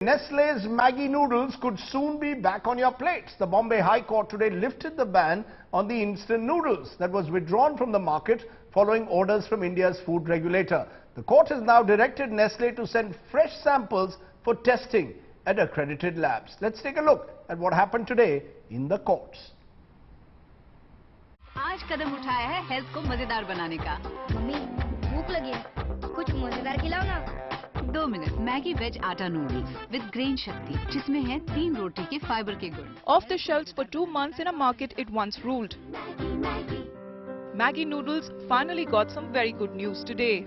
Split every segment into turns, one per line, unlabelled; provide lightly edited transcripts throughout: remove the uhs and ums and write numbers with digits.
Nestle's Maggi noodles could soon be back on your plates. The Bombay High Court today lifted the ban on the instant noodles that was withdrawn from the market following orders from India's food regulator. The court has now directed Nestle to send fresh samples for testing at accredited labs. Let's take a look at what happened today in the courts.
आज कदम उठाया है health को मजेदार बनाने का।
Mummy भूख लगी है, कुछ मजेदार खिलाओ ना।
2 मिनट मैगी वेज आटा नूडल्स विद ग्रेन शक्ति जिसमें है 3 रोटी के फाइबर के गुण।
Off the shelves for 2 months in a market it once ruled. Maggi noodles finally got some very good news today.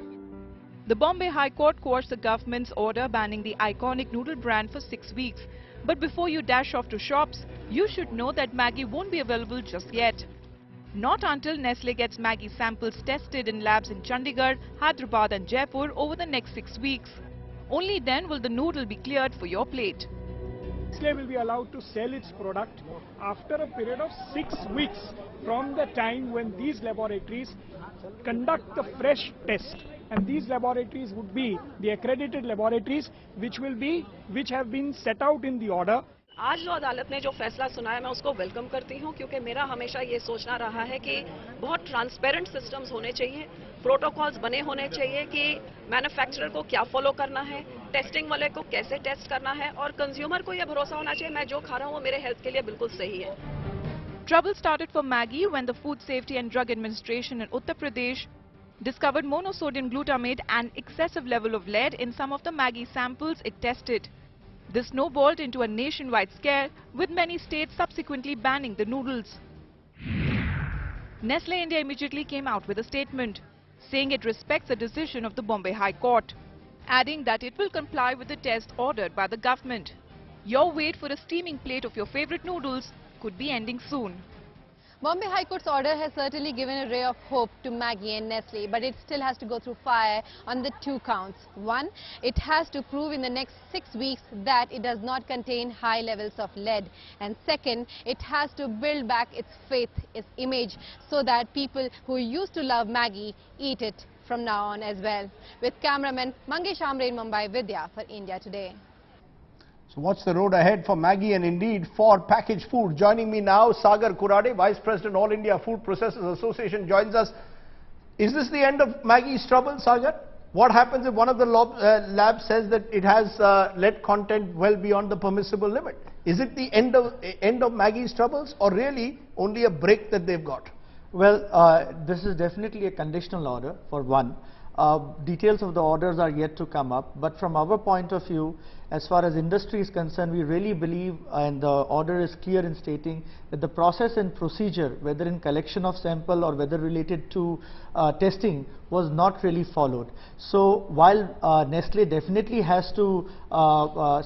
The Bombay High Court quashed the government's order banning the iconic noodle brand for 6 weeks. But before you dash off to shops, you should know that Maggi won't be available just yet. Not until Nestle gets Maggi samples tested in labs in Chandigarh, Hyderabad and Jaipur over the next 6 weeks. Only then will the noodle be cleared for your plate.
Nestle will be allowed to sell its product after a period of 6 weeks from the time when these laboratories conduct the fresh test. And these laboratories would be the accredited laboratories which have been set out in the order.
आज जो अदालत ने जो फैसला सुनाया मैं उसको welcome करती हूं क्योंकि मेरा हमेशा ये सोचना रहा है कि बहुत ट्रांसपेरेंट सिस्टम्स होने चाहिए, प्रोटोकॉल्स बने होने चाहिए कि मैन्युफैक्चरर को क्या फॉलो करना है, टेस्टिंग वाले को कैसे टेस्ट करना है और कंज्यूमर को ये भरोसा होना चाहिए मैं जो खा रहा हूं वो मेरे हेल्थ के लिए बिल्कुल सही है।
Trouble started for Maggi when the Food Safety and Drug Administration in Uttar Pradesh discovered monosodium glutamate and excessive level of lead in some of the Maggi samples it tested. This snowballed into a nationwide scare, with many states subsequently banning the noodles. Nestle India immediately came out with a statement, saying it respects the decision of the Bombay High Court, adding that it will comply with the test ordered by the government. Your wait for a steaming plate of your favorite noodles could be ending soon.
Bombay High Court's order has certainly given a ray of hope to Maggi and Nestle, but it still has to go through fire on the 2 counts. 1, it has to prove in the next 6 weeks that it does not contain high levels of lead. And second, it has to build back its faith, its image, so that people who used to love Maggi eat it from now on as well. With cameraman Mangesh Amre in Mumbai, Vidya for India Today.
So what's the road ahead for Maggi and indeed for packaged food? Joining me now, Sagar Kurade, Vice President, All India Food Processors Association, joins us. Is this the end of Maggi's trouble, Sagar? What happens if one of the labs says that it has lead content well beyond the permissible limit? Is it the end of Maggi's troubles or really only a break that they've got?
Well, this is definitely a conditional order for one. Details of the orders are yet to come up, but from our point of view, as far as industry is concerned, we really believe, and the order is clear in stating that the process and procedure, whether in collection of sample or whether related to testing, was not really followed. So while Nestle definitely has to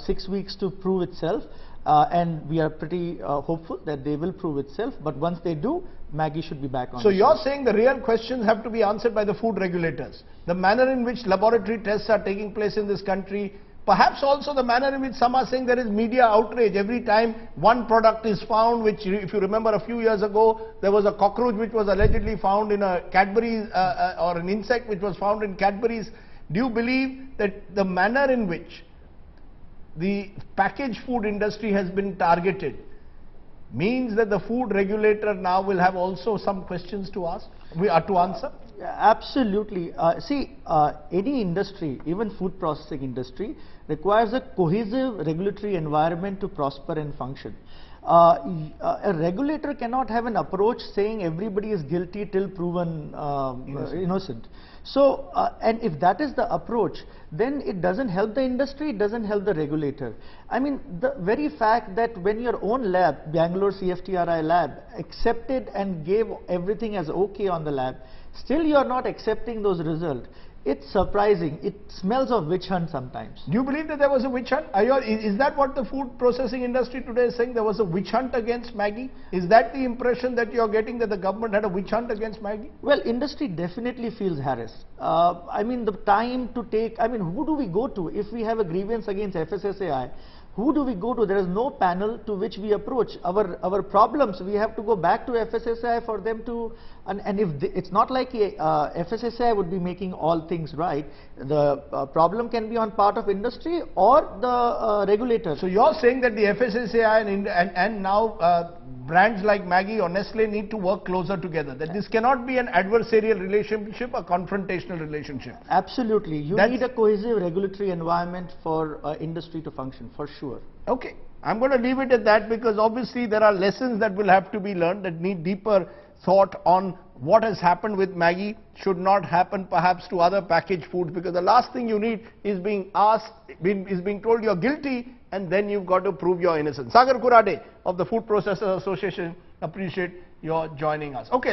6 weeks to prove itself, and we are pretty hopeful that they will prove itself, but once they do, Maggi should be back on.
So you're saying the real questions have to be answered by the food regulators. The manner in which laboratory tests are taking place in this country, perhaps also the manner in which some are saying there is media outrage every time one product is found, which if you remember a few years ago, there was a cockroach which was allegedly found in a Cadbury's or an insect which was found in Cadbury's. Do you believe that the manner in which the packaged food industry has been targeted means that the food regulator now will have also some questions to ask, to answer?
Absolutely. See, any industry, even food processing industry, requires a cohesive regulatory environment to prosper and function. A regulator cannot have an approach saying everybody is guilty till proven innocent. So, and if that is the approach, then it doesn't help the industry, it doesn't help the regulator. I mean, the very fact that when your own lab, Bangalore CFTRI lab, accepted and gave everything as okay on the lab, still you are not accepting those results. It's surprising. It smells of witch hunt sometimes.
Do you believe that there was a witch hunt? Is that what the food processing industry today is saying? There was a witch hunt against Maggi? Is that the impression that you're getting, that the government had a witch hunt against Maggi?
Well, industry definitely feels harassed. I mean, the time to take, I mean, who do we go to if we have a grievance against FSSAI? who do we go to? There is no panel to which we approach. Our problems, we have to go back to FSSAI for them to, and if it's not like FSSAI would be making all things right. The problem can be on part of industry or the regulators.
So you're saying that the FSSAI and now brands like Maggi or Nestle need to work closer together, that this cannot be an adversarial relationship, a confrontational relationship.
Absolutely. You need a cohesive regulatory environment for industry to function, for sure.
Okay. I'm going to leave it at that, because obviously there are lessons that will have to be learned that need deeper thought on what has happened with Maggi should not happen perhaps to other packaged foods, because the last thing you need is being told you're guilty and then you've got to prove your innocence. Sagar Kurade of the Food Processors Association, appreciate your joining us. Okay.